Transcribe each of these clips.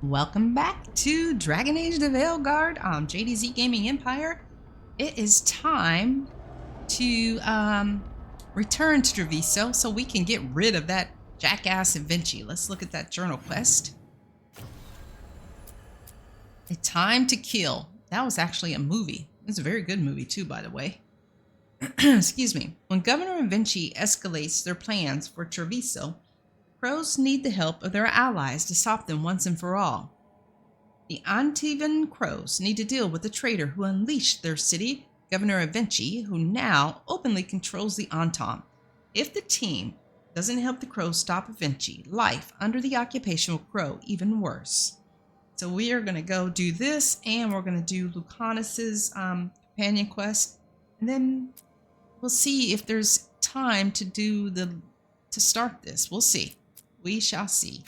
Welcome back to Dragon Age the Veilguard on JDZ Gaming Empire. It is time to return to Treviso so we can get rid of that jackass Vinci. Let's look at that journal quest. A Time to Kill. That was actually a movie. It was a very good movie too, by the way. Excuse me. When Governor Vinci escalates their plans for Treviso, Crows need the help of their allies to stop them once and for all. The Antivan Crows need to deal with the traitor who unleashed their city, Governor Vinci, who now openly controls the Antom. If the team doesn't help the Crows stop Vinci, life under the occupation will grow even worse. So we are going to go do this, and we're going to do Lucanus's companion quest, and then we'll see if there's time to start this. We'll see. We shall see.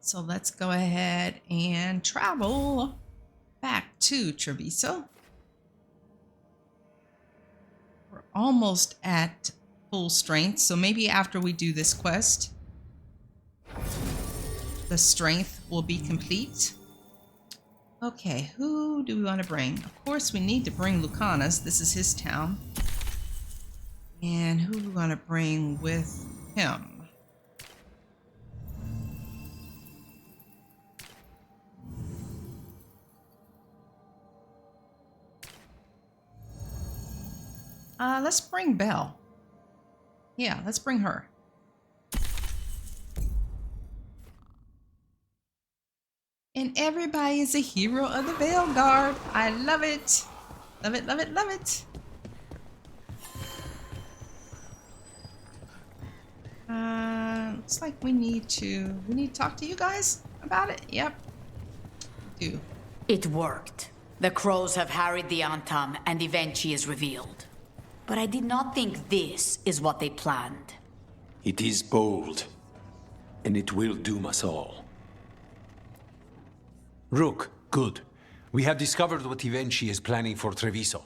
So let's go ahead and travel back to Treviso. We're almost at full strength, so maybe after we do this quest, the strength will be complete. Okay, who do we want to bring? Of course, we need to bring Lucanus. This is his town. And who do we want to bring with him? Let's bring Belle. Yeah, let's bring her. And everybody is a hero of the Veilguard. I love it. Love it, love it, love it. Looks like we need to talk to you guys about it. Yep. We do. It worked. The Crows have harried the Antam and Vinci is revealed. But I did not think this is what they planned. It is bold, and it will doom us all. Rook, good. We have discovered what Vinci is planning for Treviso.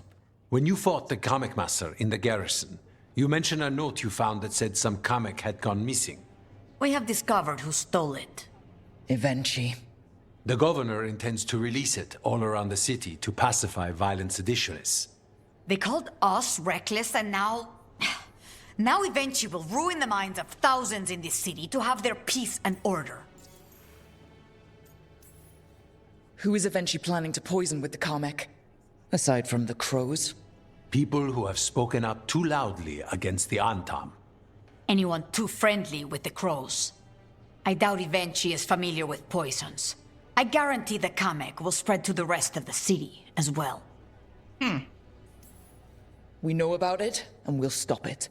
When you fought the Kamek Master in the garrison, you mentioned a note you found that said some Kamek had gone missing. We have discovered who stole it. Vinci. The governor intends to release it all around the city to pacify violent seditionists. They called us reckless, and now... Now Vinci will ruin the minds of thousands in this city to have their peace and order. Who is Vinci planning to poison with the Kamek? Aside from the Crows? People who have spoken up too loudly against the Antam. Anyone too friendly with the Crows. I doubt Vinci is familiar with poisons. I guarantee the Kamek will spread to the rest of the city as well. We know about it, and we'll stop it.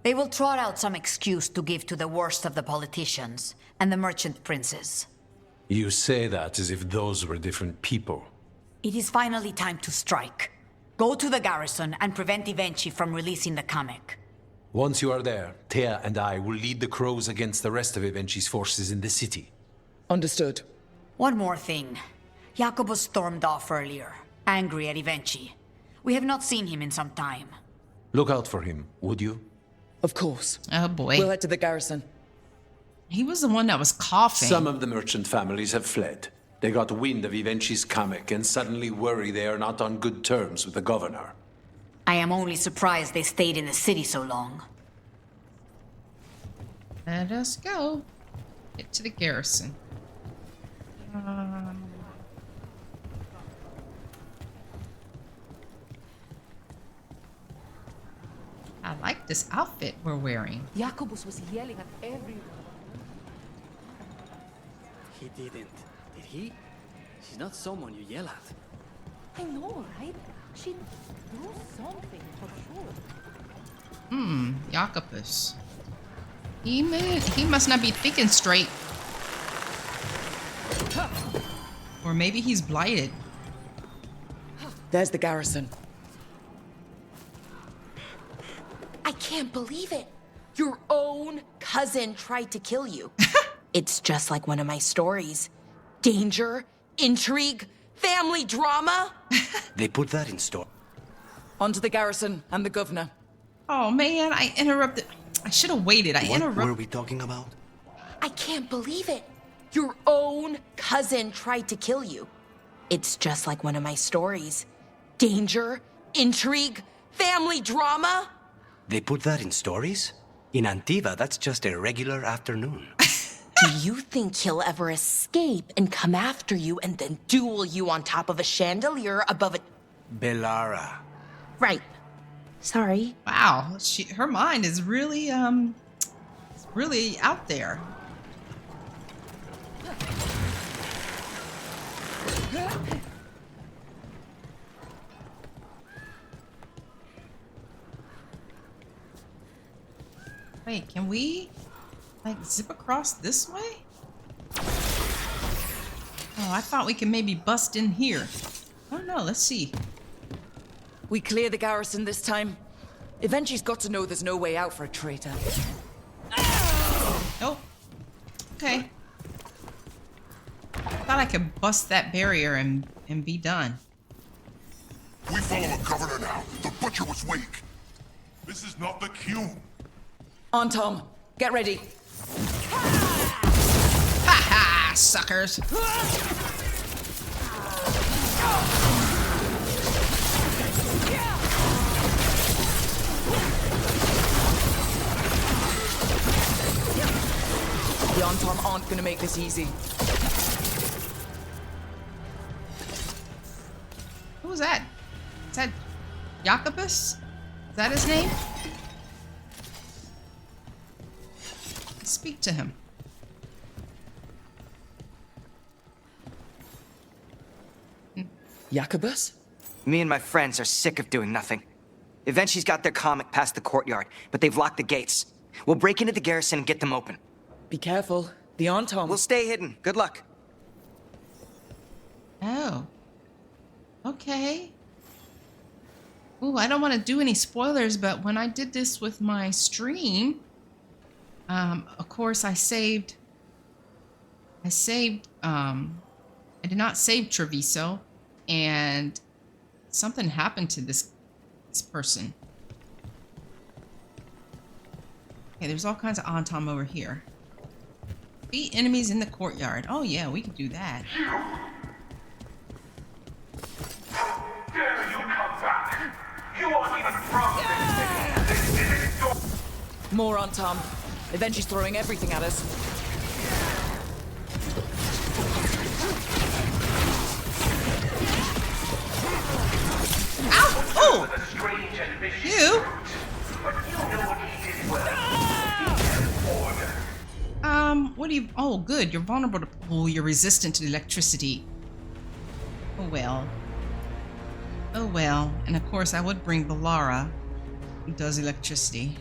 They will trot out some excuse to give to the worst of the politicians and the merchant princes. You say that as if those were different people. It is finally time to strike. Go to the garrison and prevent Vinci from releasing the Kamek. Once you are there, Thea and I will lead the Crows against the rest of Vinci's forces in the city. Understood. One more thing. Jacobus stormed off earlier, angry at Vinci. We have not seen him in some time. Look out for him, would you? Of course. Oh boy. We'll head to the garrison. He was the one that was coughing. Some of the merchant families have fled. They got wind of Vinci's Kamek and suddenly worry they are not on good terms with the governor. I am only surprised they stayed in the city so long. Let us go. Get to the garrison. I like this outfit we're wearing. Jacobus was yelling at everyone. He didn't, did he? She's not someone you yell at. I know, right? She'd do something for sure. Jacobus. He must not be thinking straight. Or maybe he's blighted. There's the garrison. I can't believe it. Your own cousin tried to kill you. It's just like one of my stories. Danger, intrigue, family drama. They put that in store. Onto the garrison and the governor. Oh man, I interrupted. I should have waited. I What interrupted. were we talking about? I can't believe it. Your own cousin tried to kill you. It's just like one of my stories. Danger, intrigue, family drama. They put that in stories? In Antiva, that's just a regular afternoon. Do you think he'll ever escape and come after you and then duel you on top of a chandelier above a... Bellara. Right. Sorry. Wow, her mind is really really out there. Wait, can we like zip across this way? Oh, I thought we could maybe bust in here. Oh no, let's see. We clear the garrison this time. Eventually's got to know there's no way out for a traitor. Oh, okay. Thought I could bust that barrier and be done. We follow a governor now. The butcher was weak. This is not the cube. On, Tom. Get ready. Ha ha, suckers. The On-Tom aren't gonna make this easy. Who was that? Is that Jacobus? Is that his name? Speak to him. Jacobus? Me and my friends are sick of doing nothing. Eventually's got their comic past the courtyard, but they've locked the gates. We'll break into the garrison and get them open. Be careful. The On-Tom... We'll stay hidden. Good luck. Oh. Okay. Ooh, I don't want to do any spoilers, but when I did this with my stream, of course I did not save Treviso, and something happened to this person. Okay, there's all kinds of On-Tom over here. Beat enemies in the courtyard. Oh yeah, we can do that. Dare you come back? You aren't even from this city. This is your... More On-Tom. Eventually's throwing everything at us. Ow! Oh! You? What do you... Oh, good. You're vulnerable to... Oh, you're resistant to electricity. Oh, well. Oh, well. And, of course, I would bring Bellara, who does electricity.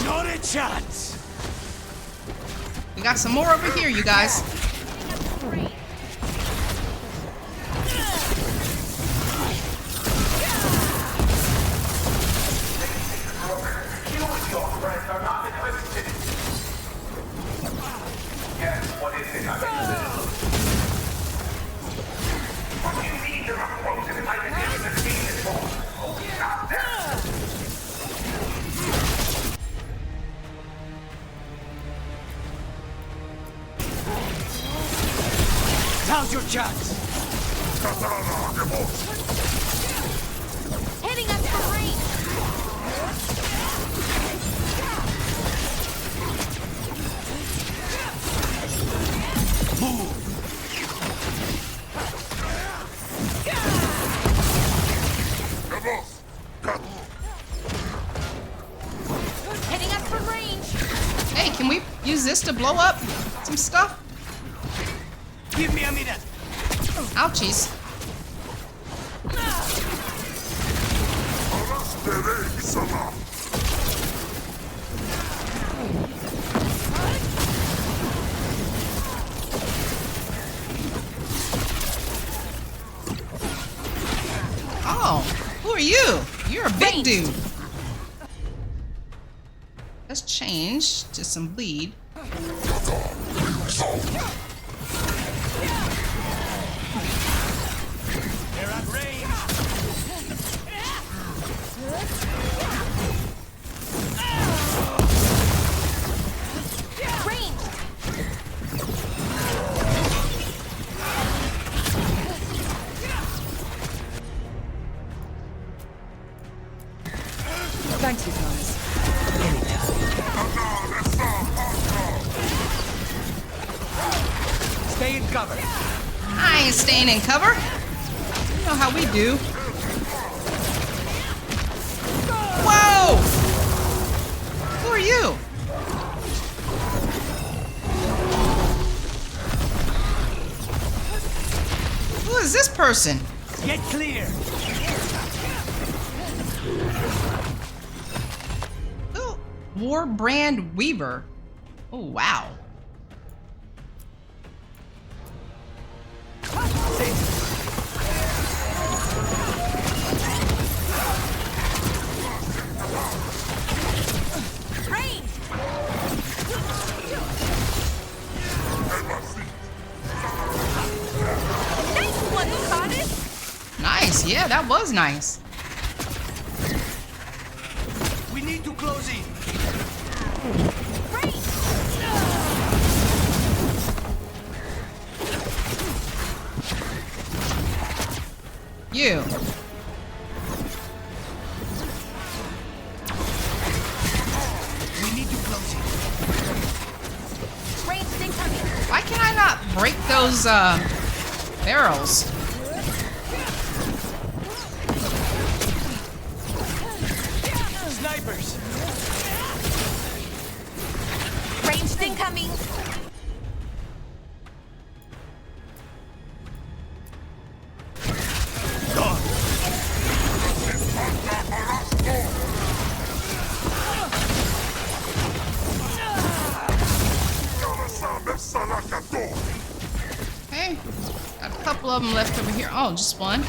Not a chance! We got some more over here, you guys. Now's your chance! Heading up for range. Heading up for range. Hey, can we use this to blow up some stuff? Give me a minute! Ouchies. Oh, who are you? You're a big dude. Let's change to some bleed. They're at range. Thanks, you guys. Stay in cover. I ain't staying in cover. You know how we do. Whoa! Who are you? Who is this person? Get clear. Oh, Warbrand Weaver. Oh, wow. Nice, yeah, that was nice. We need to close in. You. We need to close in. Why can I not break those barrels? Snipers. Ranged incoming. Okay, got a couple of them left over here. Oh, just one.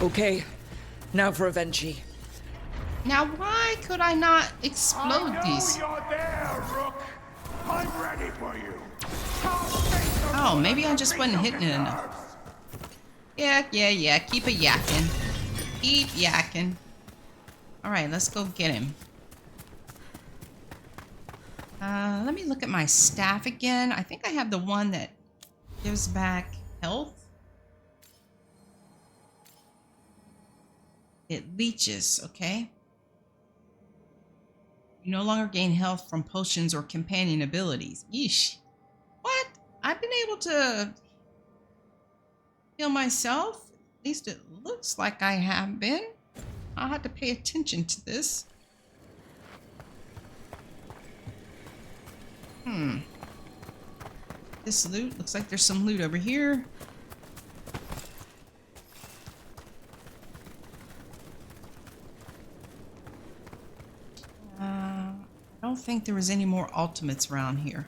Okay, now for Avenchi. Now, why could I not explode these? You're there, Rook. I'm ready for you. Oh, maybe I just wasn't hitting it enough. Yeah. Keep a yakking. Keep yakking. Alright, let's go get him. Let me look at my staff again. I think I have the one that gives back health. It leeches, okay? You no longer gain health from potions or companion abilities. Yeesh. What? I've been able to heal myself? At least it looks like I have been. I'll have to pay attention to this. This loot, looks like there's some loot over here. I don't think there was any more ultimates around here.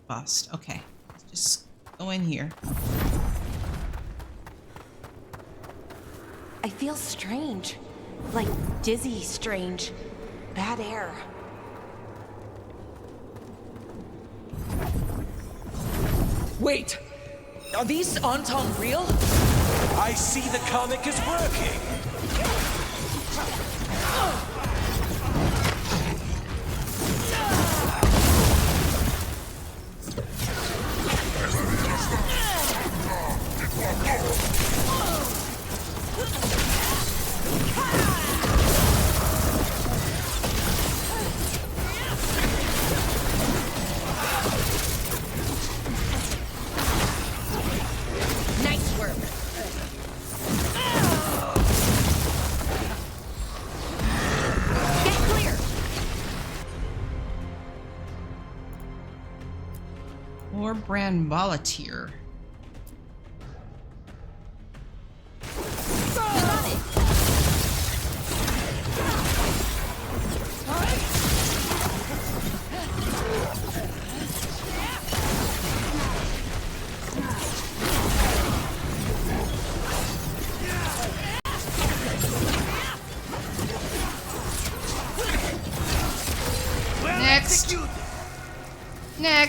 Bust. Okay, let's just go in here. I feel strange. Like dizzy strange. Bad air. Wait! Are these Anton real? I see the comic is working. Nice work. Get clear. Warbrand Volunteer.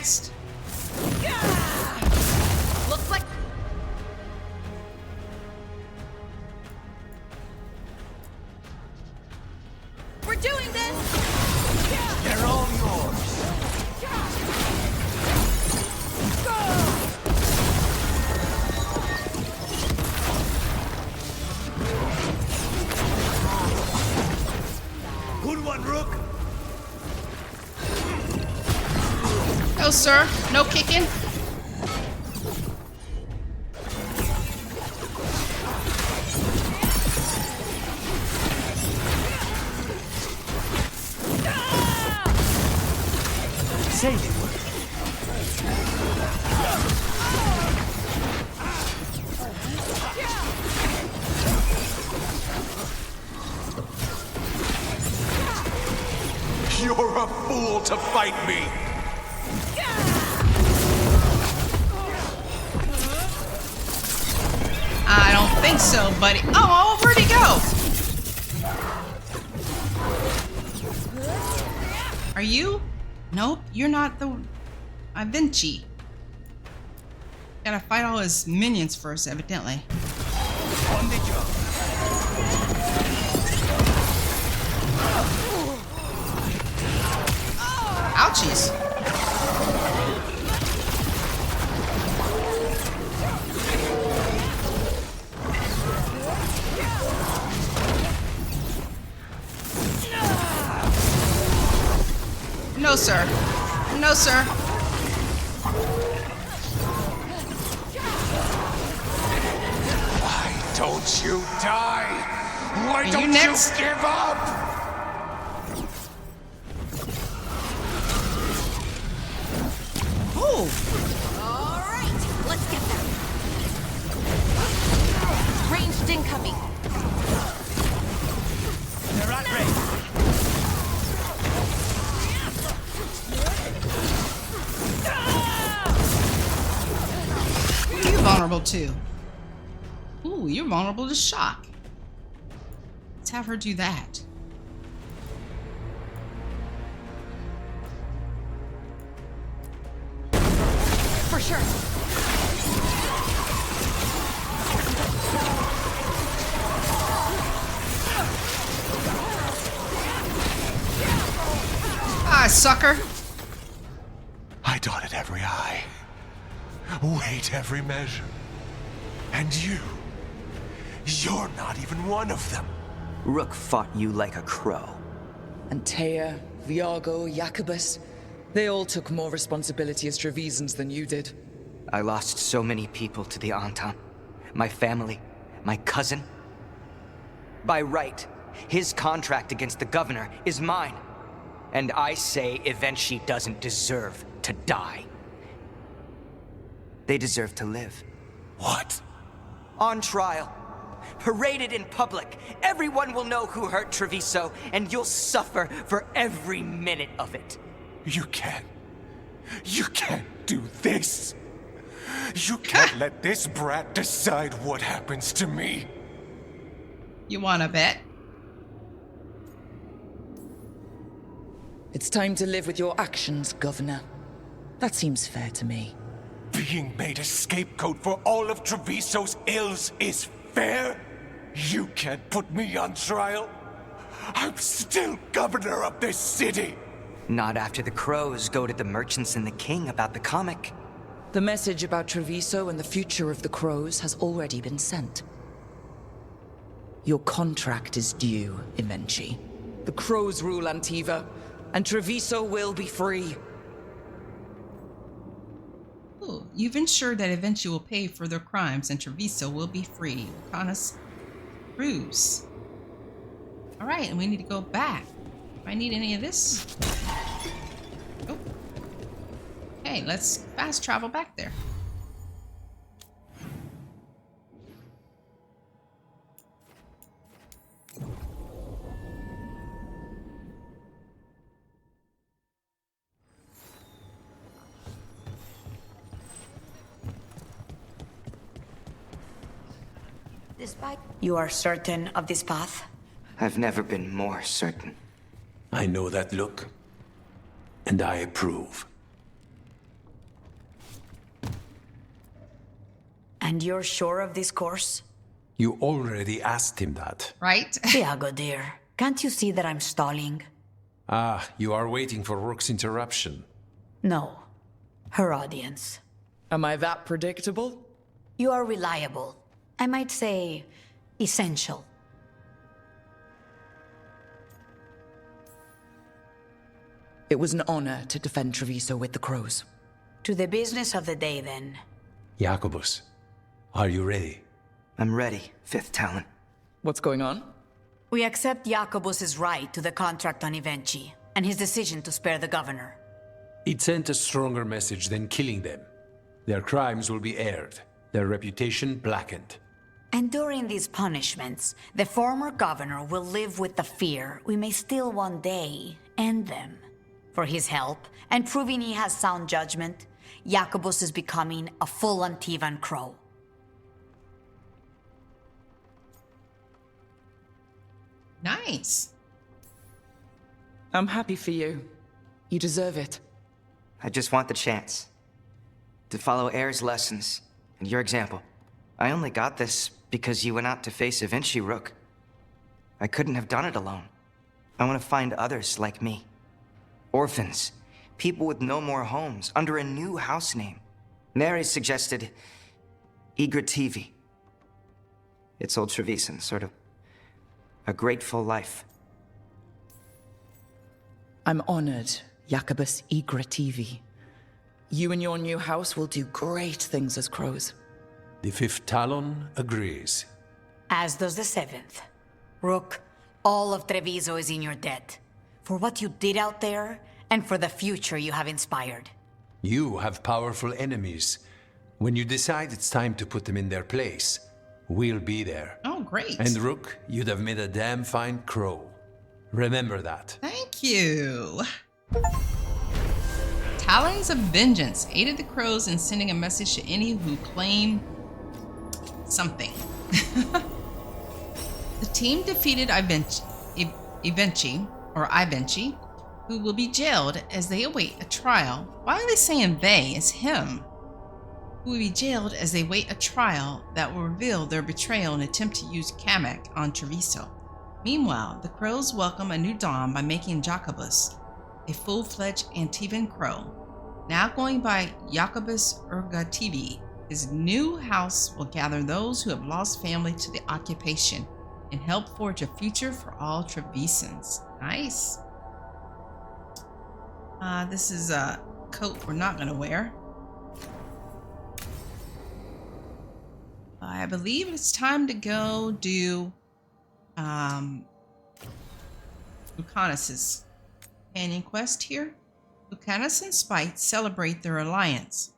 next. Looks like we're doing this! They're all yours. Good one, Rook. No, sir. No kicking. Say they were. You're a fool to fight me! I don't think so, buddy. Oh, where'd he go? Are you? Nope, you're not the Vinci. Gotta fight all his minions first, evidently. On the job. Ouchies. No, sir. No, sir. Why don't you die? Why Are you don't next? you give up? Oh, All right, let's get them. Ranged incoming. They're at range. who are you vulnerable to? Ooh, you're vulnerable to shock. Let's have her do that. For sure. Ah, sucker. I dotted every I, weighed every measure. And you're not even one of them. Rook fought you like a crow. Antea, Viago, Jacobus, they all took more responsibility as Trevisans than you did. I lost so many people to the Entente. My family, my cousin. By right, his contract against the governor is mine. And I say Evenchi doesn't deserve to die. They deserve to live. What? On trial. Paraded in public. Everyone will know who hurt Treviso, and you'll suffer for every minute of it. You can't do this. You can't let this brat decide what happens to me. You wanna bet? It's time to live with your actions, Governor. That seems fair to me. Being made a scapegoat for all of Treviso's ills is fair? You can't put me on trial? I'm still governor of this city. Not after the crows go to the merchants and the king about the comic. The message about Treviso and the future of the Crows has already been sent. Your contract is due, Evenchi. The Crows rule Antiva, and Treviso will be free. Ooh, you've ensured that Evenchi will pay for their crimes and Treviso will be free. Canis Cruz. All right, and we need to go back. Do I need any of this? Nope. Okay, let's fast travel back there. You are certain of this path? I've never been more certain. I know that look, and I approve. And you're sure of this course? You already asked him that. Right? Iago, dear, can't you see that I'm stalling? Ah, you are waiting for Rook's interruption. No. Her audience. Am I that predictable? You are reliable. I might say, essential. It was an honor to defend Treviso with the crows. To the business of the day, then. Jacobus, are you ready? I'm ready, Fifth Talon. What's going on? We accept Jacobus's right to the contract on Ivenchi, and his decision to spare the governor. It sent a stronger message than killing them. Their crimes will be aired, their reputation blackened. And during these punishments, the former governor will live with the fear we may still one day end them. For his help, and proving he has sound judgment, Jacobus is becoming a full Antivan crow. Nice. I'm happy for you. You deserve it. I just want the chance to follow Air's lessons and your example. I only got this because you went out to face Ivenchi, Rook. I couldn't have done it alone. I want to find others like me. Orphans, people with no more homes, under a new house name. Neri suggested Igrativi. It's old Trevisan, sort of a grateful life. I'm honored, Jacobus Igrativi. You and your new house will do great things as crows. The Fifth Talon agrees. As does the Seventh. Rook, all of Treviso is in your debt. For what you did out there, and for the future you have inspired. You have powerful enemies. When you decide it's time to put them in their place, we'll be there. Oh, great. And Rook, you'd have made a damn fine crow. Remember that. Thank you. Talons of Vengeance aided the crows in sending a message to any who claim something. The team defeated Ivenchi, who will be jailed as they await a trial. Why are they saying they? It's him. Who will be jailed as they wait a trial that will reveal their betrayal and attempt to use Kamek on Treviso. Meanwhile, the crows welcome a new dawn by making Jacobus a full-fledged Antivan crow. Now going by Jacobus Urgativi, his new house will gather those who have lost family to the occupation and help forge a future for all Trevisans. Nice. This is a coat we're not going to wear. I believe it's time to go do Lucanus's companion quest here. Lucanus and Spite celebrate their alliance.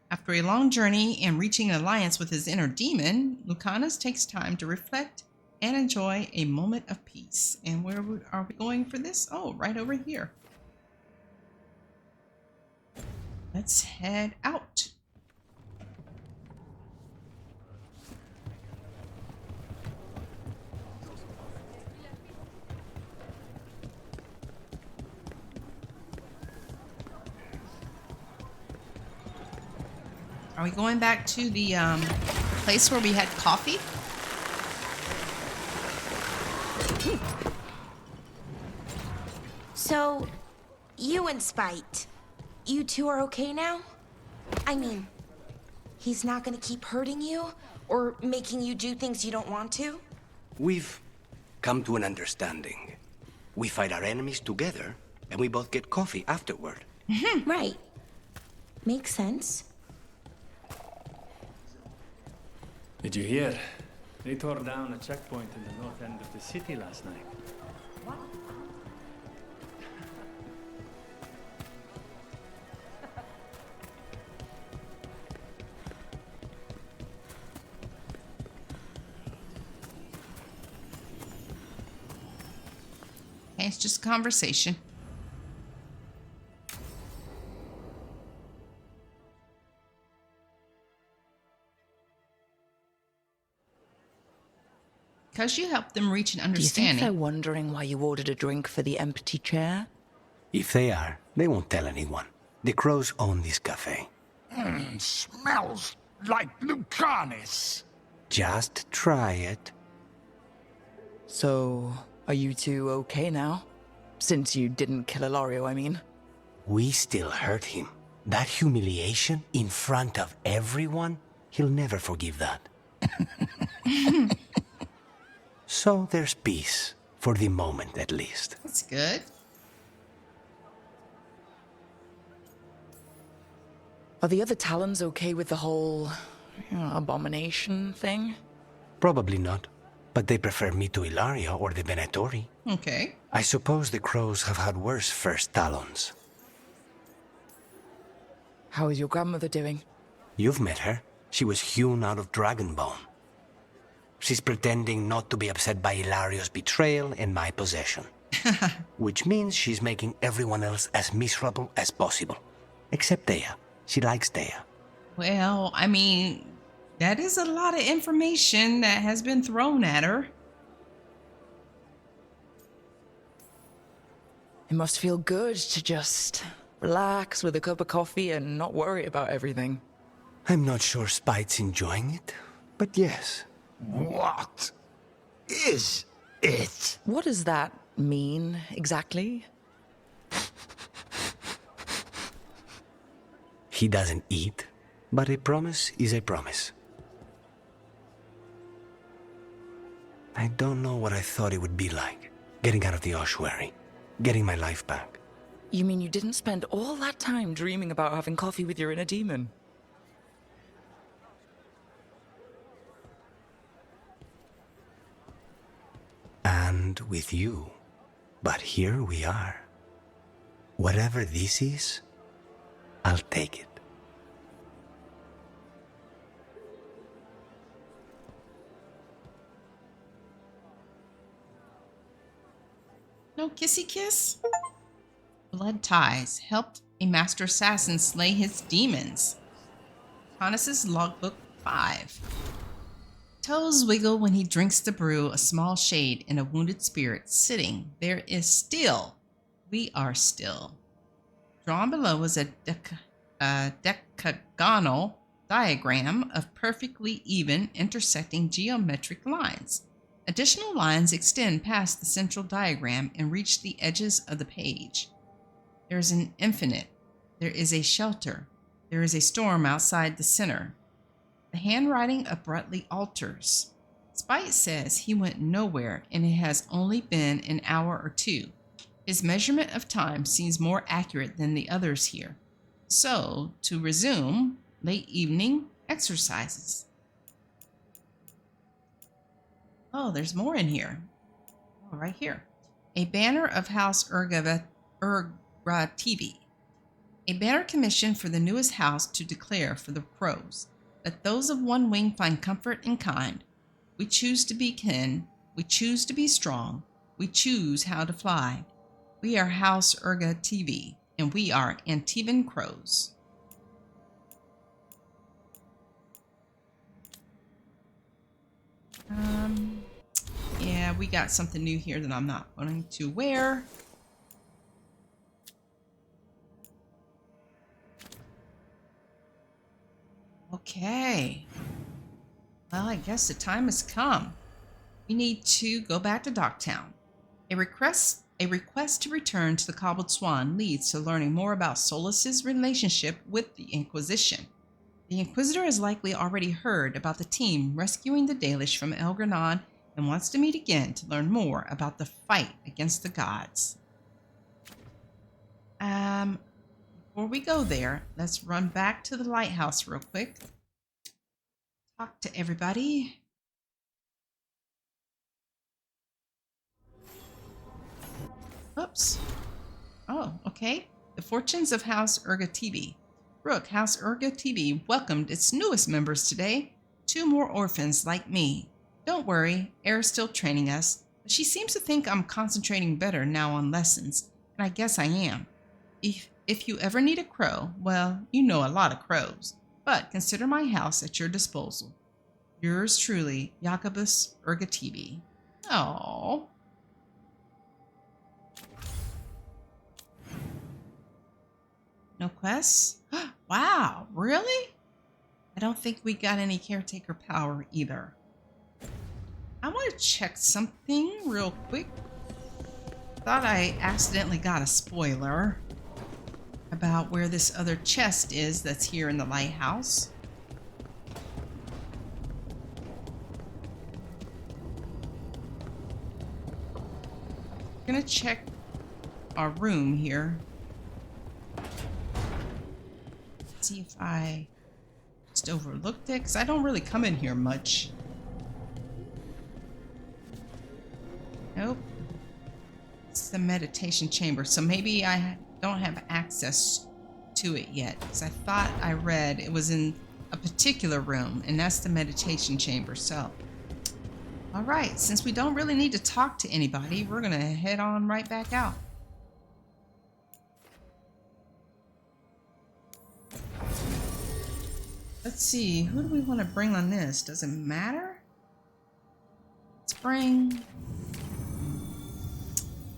After a long journey and reaching an alliance with his inner demon, Lucanus takes time to reflect and enjoy a moment of peace. And where are we going for this? Oh, right over here. Let's head out. Are we going back to the place where we had coffee? So, you and Spite, you two are okay now? I mean, he's not gonna keep hurting you or making you do things you don't want to? We've come to an understanding. We fight our enemies together, and we both get coffee afterward. Right. Makes sense. Did you hear? They tore down a checkpoint in the north end of the city last night. What? Okay, it's just a conversation. Because you helped them reach an Do you think understanding. they're wondering why you ordered a drink for the empty chair? If they are, they won't tell anyone. The crows own this cafe. Smells like Lucanis. Just try it. So, are you two okay now? Since you didn't kill Ilario, I mean. We still hurt him. That humiliation in front of everyone, he'll never forgive that. So there's peace, for the moment at least. That's good. Are the other Talons okay with the whole abomination thing? Probably not, but they prefer me to Ilaria or the Venatori. Okay. I suppose the crows have had worse first Talons. How is your grandmother doing? You've met her. She was hewn out of Dragonbone. She's pretending not to be upset by Ilario's betrayal and my possession. Which means she's making everyone else as miserable as possible. Except Dea. She likes Dea. Well, I mean, that is a lot of information that has been thrown at her. It must feel good to just relax with a cup of coffee and not worry about everything. I'm not sure Spite's enjoying it, but yes. What is it? What does that mean exactly? He doesn't eat, but a promise is a promise. I don't know what I thought it would be like, getting out of the ossuary, getting my life back. You mean you didn't spend all that time dreaming about having coffee with your inner demon? And with you. But here we are. Whatever this is, I'll take it. No kissy kiss? Blood ties helped a master assassin slay his demons. Cronus's logbook 5. Toes wiggle when he drinks the brew, a small shade in a wounded spirit sitting. There is still. We are still. Drawn below is a decagonal diagram of perfectly even intersecting geometric lines. Additional lines extend past the central diagram and reach the edges of the page. There is an infinite. There is a shelter. There is a storm outside the center. The handwriting abruptly alters. Spite says he went nowhere and it has only been an hour or two. His measurement of time seems more accurate than the others here. So, to resume, late evening exercises. Oh, there's more in here. Oh, right here. A banner of House Urga TV. A banner commissioned for the newest house to declare for the crows. Let those of one wing find comfort in kind. We choose to be kin. We choose to be strong. We choose how to fly. We are House Urga TV, and we are Antivan crows. Yeah, we got something new here that I'm not going to wear. Okay. Well, I guess the time has come. We need to go back to Docktown. A request to return to the Cobbled Swan leads to learning more about Solus's relationship with the Inquisition. The Inquisitor has likely already heard about the team rescuing the Dalish from Elgranon and wants to meet again to learn more about the fight against the gods. Before we go there, let's run back to the lighthouse real quick. Talk to everybody. Oops. Oh, okay. The fortunes of House Urga TV. Rook, House Urga TV welcomed its newest members today. 2 more orphans like me. Don't worry, Air's still training us, but she seems to think I'm concentrating better now on lessons, and I guess I am. If you ever need a crow, well, you know a lot of crows, but consider my house at your disposal. Yours truly, Jacobus Urga TV. Oh. No quests? Wow, really? I don't think we got any caretaker power either. I want to check something real quick. Thought I accidentally got a spoiler about where this other chest is that's here in the lighthouse. I'm gonna check our room here. See if I just overlooked it, because I don't really come in here much. Nope. It's the meditation chamber, so maybe I don't have access to it yet, because I thought I read it was in a particular room, and that's the meditation chamber. So all right, since we don't really need to talk to anybody, we're gonna head on right back out. Let's see, who do we want to bring on this? Does it matter? Let's bring...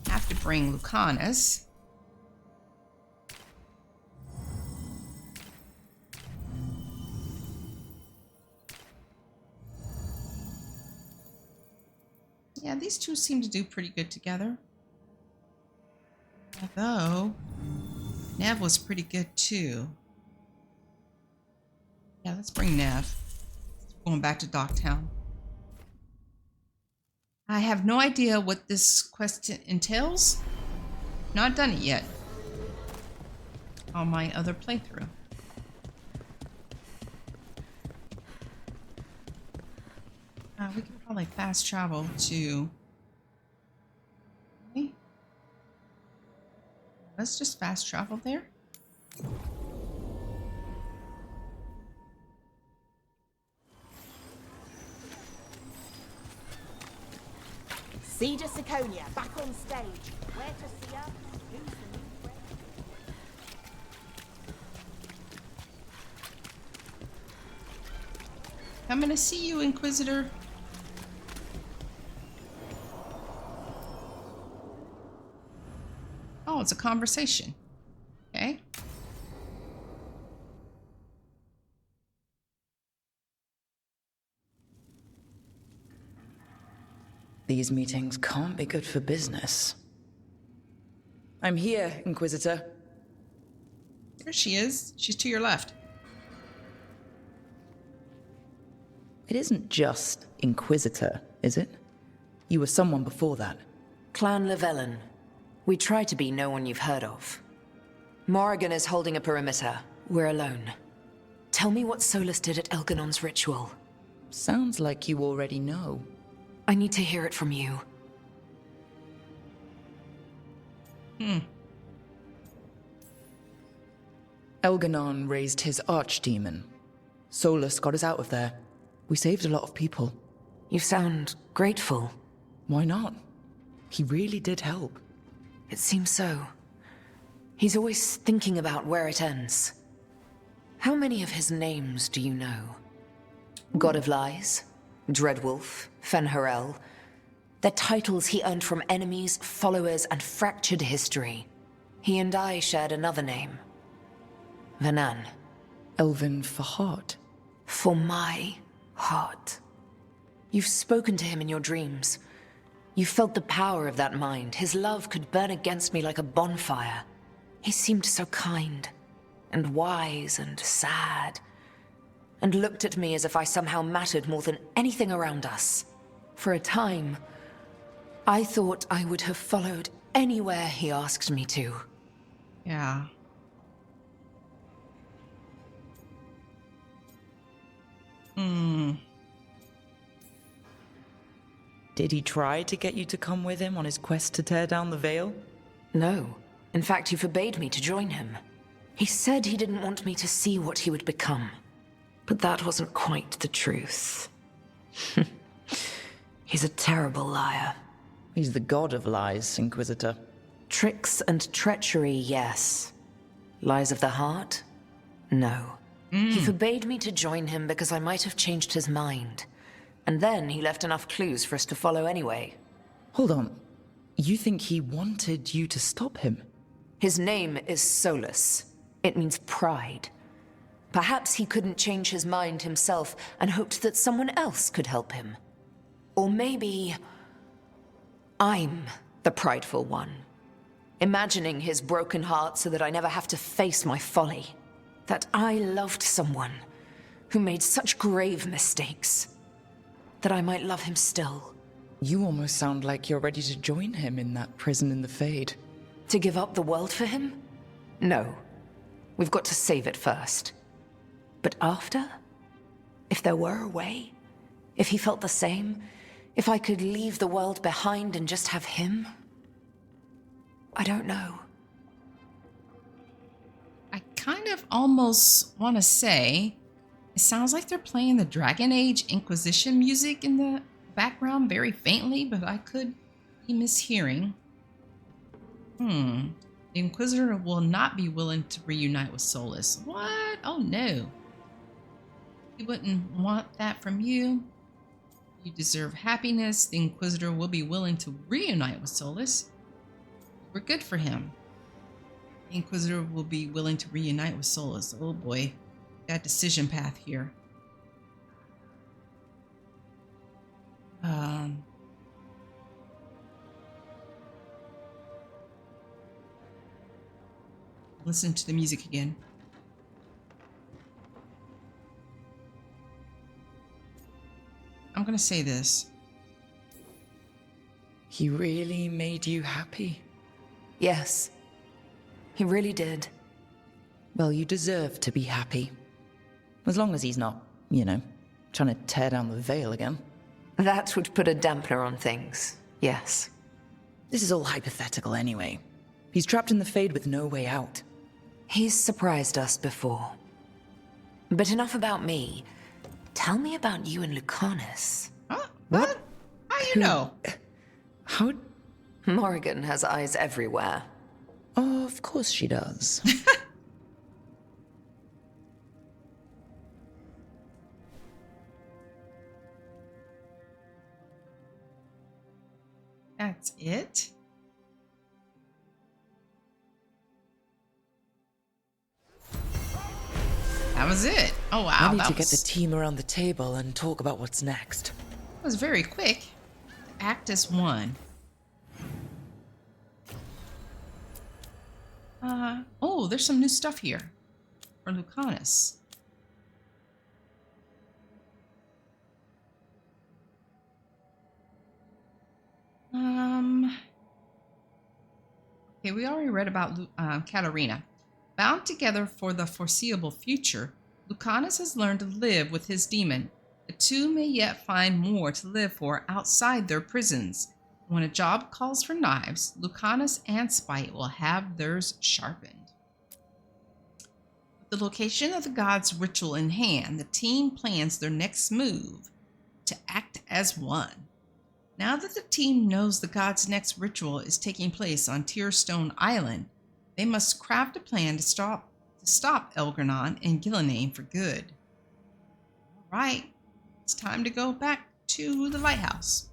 have to bring Lucanus. Yeah, these two seem to do pretty good together. Although, Nev was pretty good too. Yeah, let's bring Nev. Going back to Docktown. I have no idea what this quest entails. Not done it yet. On my other playthrough. We could probably fast travel to... Okay. Let's just fast travel there. Cedar Siconia, back on stage. Where to see her? Who's the new friend? Coming to see you, Inquisitor. Oh, it's a conversation. Okay. These meetings can't be good for business. I'm here, Inquisitor. There she is. She's to your left. It isn't just Inquisitor, is it? You were someone before that. Clan Llewellyn. We try to be no one you've heard of. Morrigan is holding a perimeter. We're alone. Tell me what Solus did at Elganon's ritual. Sounds like you already know. I need to hear it from you. Elganon raised his archdemon. Solus got us out of there. We saved a lot of people. You sound grateful. Why not? He really did help. It seems so. He's always thinking about where it ends. How many of his names do you know? God of Lies, Dreadwolf, Fen'Harel. They're titles he earned from enemies, followers, and fractured history. He and I shared another name. Vanan. Elven for heart. For my heart. You've spoken to him in your dreams. You felt the power of that mind. His love could burn against me like a bonfire. He seemed so kind, and wise, and sad, and looked at me as if I somehow mattered more than anything around us. For a time, I thought I would have followed anywhere he asked me to. Yeah. Did he try to get you to come with him on his quest to tear down the Veil? No. In fact, he forbade me to join him. He said he didn't want me to see what he would become. But that wasn't quite the truth. He's a terrible liar. He's the god of lies, Inquisitor. Tricks and treachery, yes. Lies of the heart? No. He forbade me to join him because I might have changed his mind. And then he left enough clues for us to follow anyway. Hold on. You think he wanted you to stop him? His name is Solus. It means pride. Perhaps he couldn't change his mind himself and hoped that someone else could help him. Or maybe I'm the prideful one, imagining his broken heart so that I never have to face my folly. That I loved someone who made such grave mistakes, that I might love him still. You almost sound like you're ready to join him in that prison in the Fade. To give up the world for him? No. We've got to save it first. But after? If there were a way? If he felt the same? If I could leave the world behind and just have him? I don't know. I kind of almost want to say it sounds like they're playing the Dragon Age Inquisition music in the background very faintly, but I could be mishearing. The Inquisitor will not be willing to reunite with Solus. What? Oh no. He wouldn't want that from you. You deserve happiness. The Inquisitor will be willing to reunite with Solus. We're good for him. The Inquisitor will be willing to reunite with Solus. Oh boy. That decision path here. Listen to the music again. I'm gonna say this. He really made you happy? Yes. He really did. Well, you deserve to be happy. As long as he's not, trying to tear down the veil again. That would put a dampener on things, yes. This is all hypothetical anyway. He's trapped in the Fade with no way out. He's surprised us before. But enough about me. Tell me about you and Lucanus. Huh? What? How you know? How? Morrigan has eyes everywhere. Oh, of course she does. That's it? That was it. Oh wow. I need to get the team around the table and talk about what's next. That was very quick. Act as one. Oh, there's some new stuff here for Lucanus. Okay, we already read about Katarina. Bound together for the foreseeable future, Lucanus has learned to live with his demon. The two may yet find more to live for outside their prisons. When a job calls for knives, Lucanus and Spite will have theirs sharpened. With the location of the god's ritual in hand, the team plans their next move to act as one. Now that the team knows the god's next ritual is taking place on Tearstone Island, they must craft a plan to stop Elgranon and Gillinane for good. All right, it's time to go back to the lighthouse.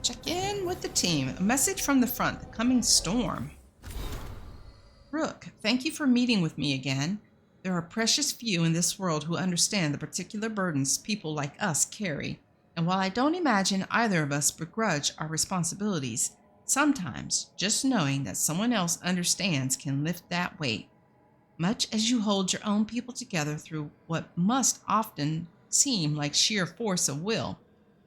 Check in with the team. A message from the front, the coming storm. Rook, thank you for meeting with me again. There are precious few in this world who understand the particular burdens people like us carry, and while I don't imagine either of us begrudge our responsibilities, sometimes just knowing that someone else understands can lift that weight. Much as you hold your own people together through what must often seem like sheer force of will,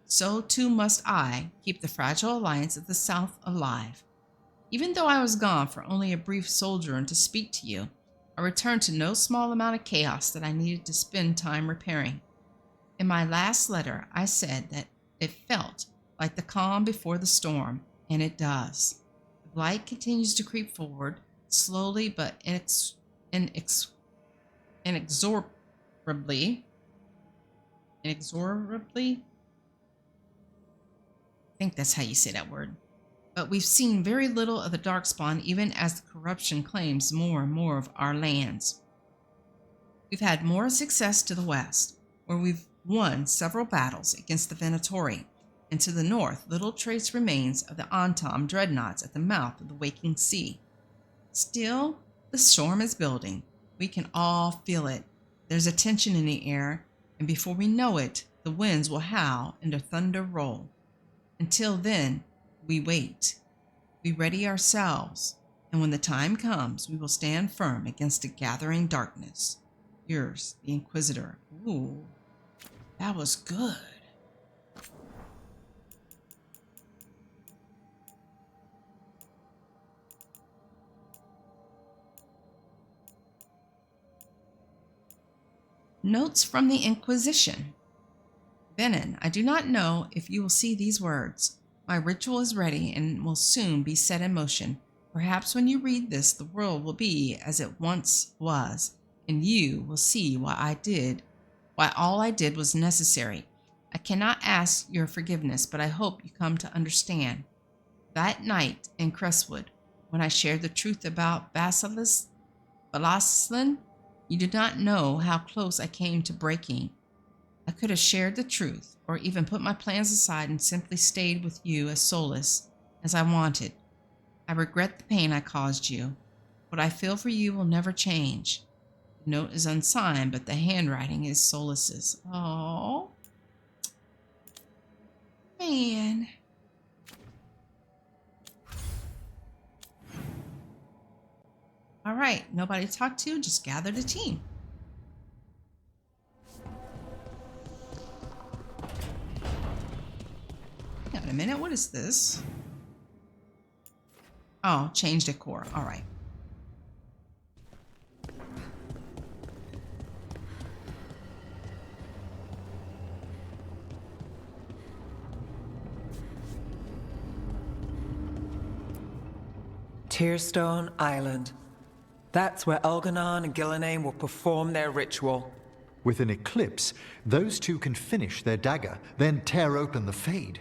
so too must I keep the fragile alliance of the South alive. Even though I was gone for only a brief sojourn to speak to you, I returned to no small amount of chaos that I needed to spend time repairing. In my last letter, I said that it felt like the calm before the storm, and it does. The light continues to creep forward, slowly but inexorably. Inexorably? I think that's how you say that word. But we've seen very little of the Darkspawn even as the corruption claims more and more of our lands. We've had more success to the west, where we've won several battles against the Venatori, and to the north, little trace remains of the Antam dreadnoughts at the mouth of the waking sea. Still, the storm is building. We can all feel it. There's a tension in the air, and before we know it, the winds will howl and the thunder roll. Until then, we wait. We ready ourselves, and when the time comes, we will stand firm against the gathering darkness. Yours, the Inquisitor. Ooh, that was good. Notes from the Inquisition. Benin, I do not know if you will see these words. My ritual is ready and will soon be set in motion. Perhaps when you read this, the world will be as it once was, and you will see why all I did was necessary. I cannot ask your forgiveness, but I hope you come to understand. That night in Crestwood, when I shared the truth about Basilislan, you did not know how close I came to breaking. I could have shared the truth, or even put my plans aside and simply stayed with you as solace as I wanted. I regret the pain I caused you. What I feel for you will never change. The note is unsigned, but the handwriting is Solas's. Oh, man. All right, nobody to talk to, just gather the team. Hang on a minute, what is this? Oh, change decor, all right. Tearstone Island. That's where Elganon and Gillenane will perform their ritual. With an eclipse, those two can finish their dagger, then tear open the Fade.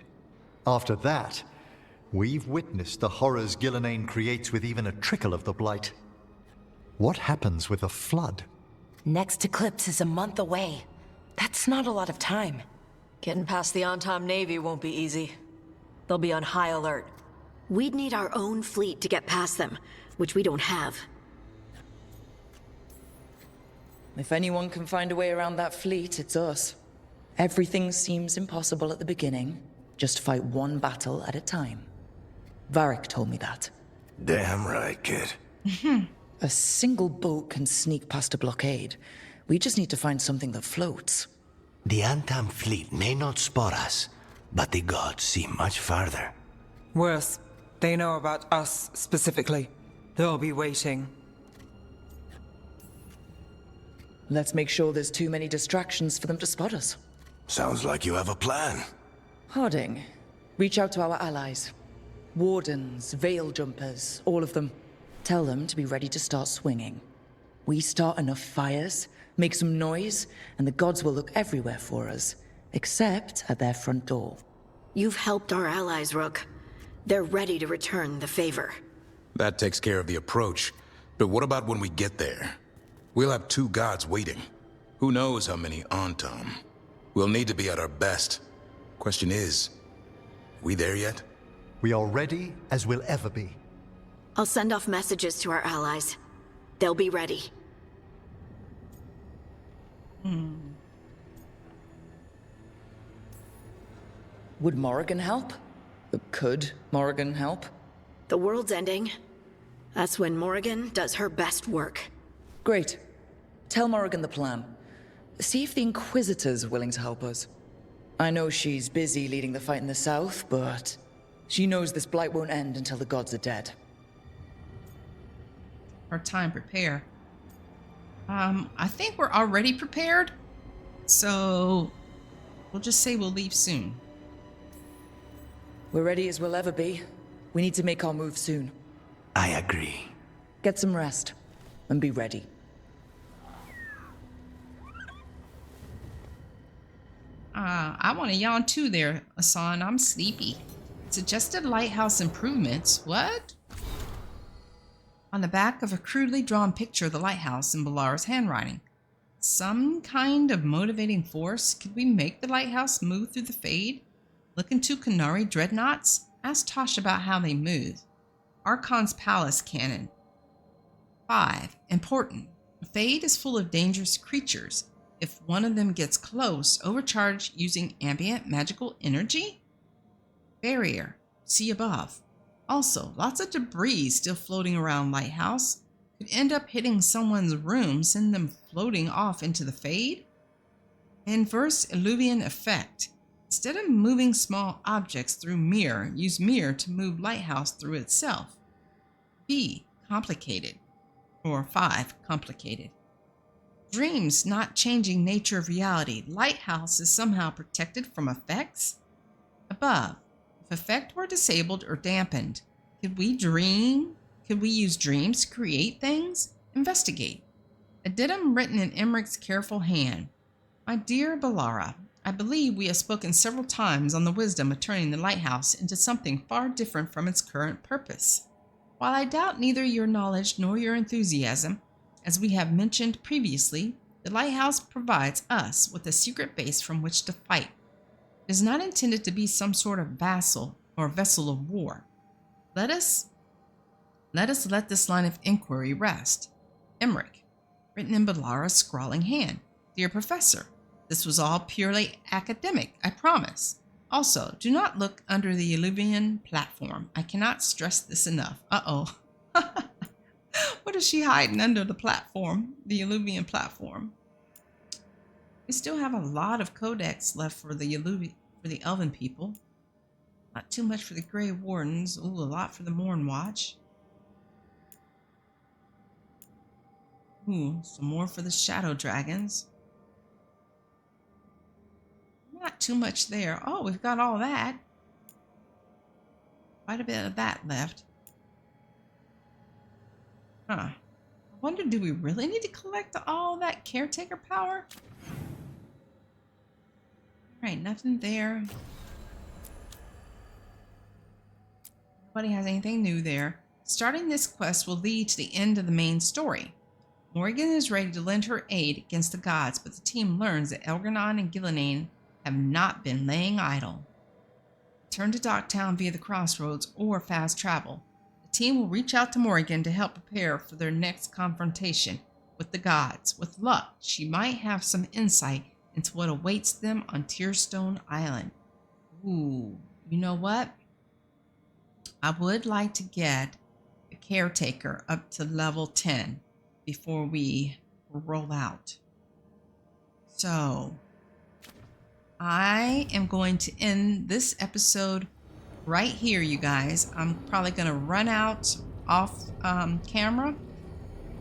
After that, we've witnessed the horrors Gillenane creates with even a trickle of the Blight. What happens with a flood? Next eclipse is a month away. That's not a lot of time. Getting past the Antam Navy won't be easy. They'll be on high alert. We'd need our own fleet to get past them, which we don't have. If anyone can find a way around that fleet, it's us. Everything seems impossible at the beginning. Just fight one battle at a time. Varric told me that. Damn right, kid. A single boat can sneak past a blockade. We just need to find something that floats. The Antam fleet may not spot us, but the gods see much farther. Worse, they know about us specifically. They'll be waiting. Let's make sure there's too many distractions for them to spot us. Sounds like you have a plan. Harding, reach out to our allies. Wardens, veil jumpers, all of them. Tell them to be ready to start swinging. We start enough fires, make some noise, and the gods will look everywhere for us, except at their front door. You've helped our allies, Rook. They're ready to return the favor. That takes care of the approach. But what about when we get there? We'll have two gods waiting. Who knows how many Antam? We'll need to be at our best. Question is, we there yet? We are ready as we'll ever be. I'll send off messages to our allies. They'll be ready. Would Morrigan help? Could Morrigan help? The world's ending. That's when Morrigan does her best work. Great. Tell Morrigan the plan. See if the Inquisitor's willing to help us. I know she's busy leading the fight in the south, but she knows this blight won't end until the gods are dead. Our time prepare. I think we're already prepared. So we'll just say we'll leave soon. We're ready as we'll ever be. We need to make our move soon. I agree. Get some rest and be ready. I want to yawn too there, Asan. I'm sleepy. Suggested lighthouse improvements. What? On the back of a crudely drawn picture of the lighthouse in Balara's handwriting. Some kind of motivating force? Could we make the lighthouse move through the Fade? Look into Kanari dreadnoughts? Ask Tosh about how they move. Archon's Palace Cannon. 5. Important. The Fade is full of dangerous creatures. If one of them gets close, overcharge using ambient magical energy? Barrier. See above. Also, lots of debris still floating around Lighthouse. Could end up hitting someone's room, send them floating off into the Fade? Inverse Illuvian Effect. Instead of moving small objects through mirror, use mirror to move Lighthouse through itself. B. Complicated. Or 5. Complicated. Dreams not changing nature of reality. Lighthouse is somehow protected from effects? Above. If effect were disabled or dampened, could we dream? Could we use dreams to create things? Investigate. Addendum written in Emmerich's careful hand. My dear Balara, I believe we have spoken several times on the wisdom of turning the lighthouse into something far different from its current purpose. While I doubt neither your knowledge nor your enthusiasm, as we have mentioned previously, the lighthouse provides us with a secret base from which to fight. It is not intended to be some sort of vassal or vessel of war. Let us let this line of inquiry rest. Emmerich, written in Balara's scrawling hand. Dear Professor, this was all purely academic, I promise. Also, do not look under the Illuvian platform. I cannot stress this enough. Uh-oh. What is she hiding under the platform? The Illuvian platform. We still have a lot of codex left for the Elven people. Not too much for the Grey Wardens. Ooh, a lot for the Morn Watch. Ooh, some more for the Shadow Dragons. Not too much there. Oh, we've got all that. Quite a bit of that left. Huh. I wonder, do we really need to collect all that caretaker power? Alright, nothing there. Nobody has anything new there. Starting this quest will lead to the end of the main story. Morrigan is ready to lend her aid against the gods, but the team learns that Elgar'nan and Gillenane have not been laying idle. Return to Docktown via the crossroads or fast travel. The team will reach out to Morrigan to help prepare for their next confrontation with the gods. With luck, she might have some insight into what awaits them on Tearstone Island. Ooh, you know what? I would like to get the caretaker up to level 10 before we roll out. So I am going to end this episode right here, you guys. I'm probably going to run out off camera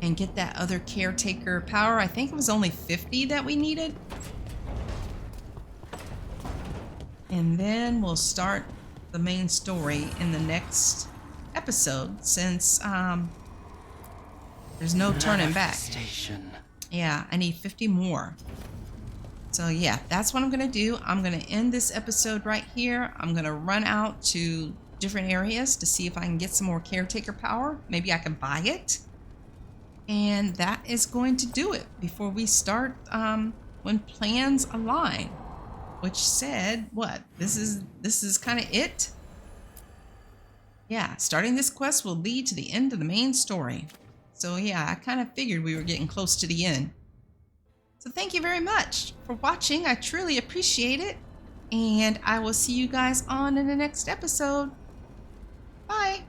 and get that other caretaker power. I think it was only 50 that we needed. And then we'll start the main story in the next episode, since there's no turning back. Yeah, I need 50 more. So yeah, that's what I'm going to do. I'm going to end this episode right here. I'm going to run out to different areas to see if I can get some more caretaker power. Maybe I can buy it. And that is going to do it before we start when plans align. Which said, what? This is kind of it? Yeah, starting this quest will lead to the end of the main story. So yeah, I kind of figured we were getting close to the end. So thank you very much for watching. I truly appreciate it. And I will see you guys on in the next episode. Bye.